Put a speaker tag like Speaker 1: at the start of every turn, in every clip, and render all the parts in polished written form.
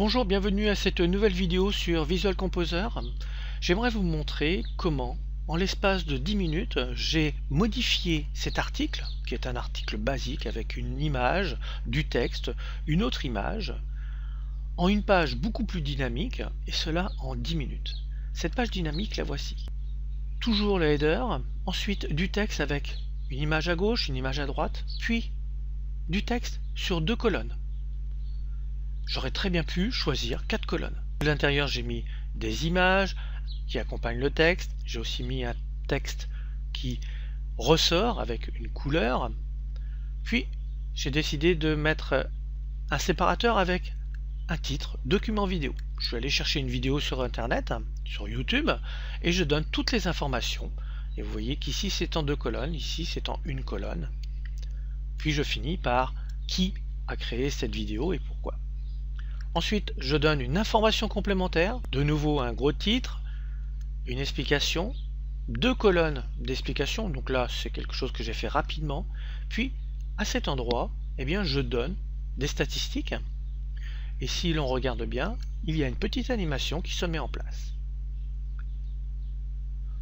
Speaker 1: Bonjour, bienvenue à cette nouvelle vidéo sur Visual Composer. J'aimerais vous montrer comment, en l'espace de 10 minutes, j'ai modifié cet article, qui est un article basique avec une image, du texte, une autre image, en une page beaucoup plus dynamique, et cela en 10 minutes. Cette page dynamique, la voici. Toujours le header, ensuite du texte avec une image à gauche, une image à droite, puis du texte sur 2 colonnes. J'aurais très bien pu choisir 4 colonnes. À l'intérieur, j'ai mis des images qui accompagnent le texte. J'ai aussi mis un texte qui ressort avec une couleur. Puis, j'ai décidé de mettre un séparateur avec un titre, document vidéo. Je suis allé chercher une vidéo sur Internet, sur YouTube, et je donne toutes les informations. Et vous voyez qu'ici, c'est en 2 colonnes, ici, c'est en une colonne. Puis, je finis par qui a créé cette vidéo et pourquoi. Ensuite, je donne une information complémentaire, de nouveau un gros titre, une explication, 2 colonnes d'explication, donc là c'est quelque chose que j'ai fait rapidement, puis à cet endroit, eh bien, je donne des statistiques, et si l'on regarde bien, il y a une petite animation qui se met en place.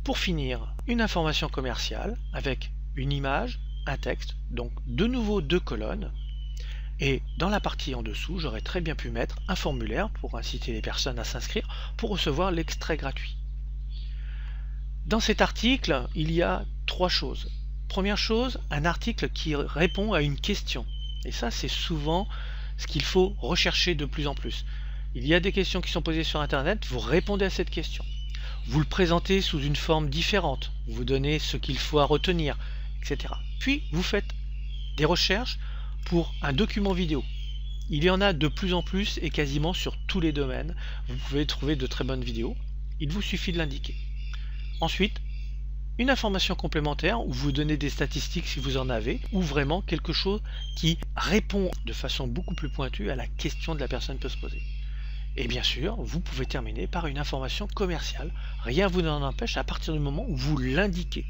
Speaker 1: Pour finir, une information commerciale avec une image, un texte, donc de nouveau 2 colonnes. Et dans la partie en dessous, j'aurais très bien pu mettre un formulaire pour inciter les personnes à s'inscrire pour recevoir l'extrait gratuit. Dans cet article, il y a 3 choses. Première chose, un article qui répond à une question. Et ça, c'est souvent ce qu'il faut rechercher de plus en plus. Il y a des questions qui sont posées sur Internet, vous répondez à cette question. Vous le présentez sous une forme différente, vous donnez ce qu'il faut à retenir, etc. Puis, vous faites des recherches pour un document vidéo. Il y en a de plus en plus et quasiment sur tous les domaines. Vous pouvez trouver de très bonnes vidéos. Il vous suffit de l'indiquer. Ensuite, une information complémentaire où vous donnez des statistiques si vous en avez, ou vraiment quelque chose qui répond de façon beaucoup plus pointue à la question que la personne peut se poser. Et bien sûr, vous pouvez terminer par une information commerciale. Rien ne vous en empêche à partir du moment où vous l'indiquez.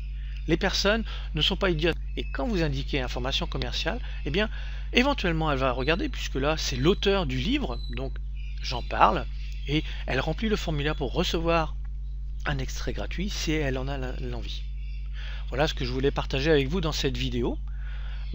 Speaker 1: Les personnes ne sont pas idiotes. Et quand vous indiquez information commerciale, eh bien, éventuellement, elle va regarder, puisque là, c'est l'auteur du livre, donc j'en parle, et elle remplit le formulaire pour recevoir un extrait gratuit si elle en a l'envie. Voilà ce que je voulais partager avec vous dans cette vidéo.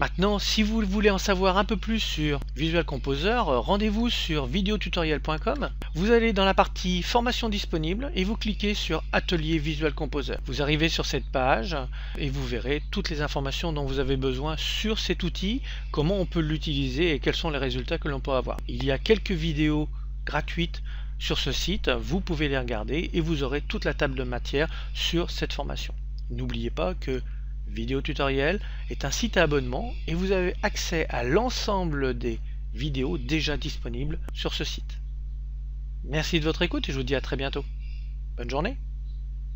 Speaker 1: Maintenant, si vous voulez en savoir un peu plus sur Visual Composer, rendez-vous sur videotutoriel.com. Vous allez dans la partie formation disponible et vous cliquez sur Atelier Visual Composer. Vous arrivez sur cette page et vous verrez toutes les informations dont vous avez besoin sur cet outil, comment on peut l'utiliser et quels sont les résultats que l'on peut avoir. Il y a quelques vidéos gratuites sur ce site, vous pouvez les regarder et vous aurez toute la table de matière sur cette formation. N'oubliez pas que Vidéo Tutoriel est un site à abonnement et vous avez accès à l'ensemble des vidéos déjà disponibles sur ce site. Merci de votre écoute et je vous dis à très bientôt. Bonne journée.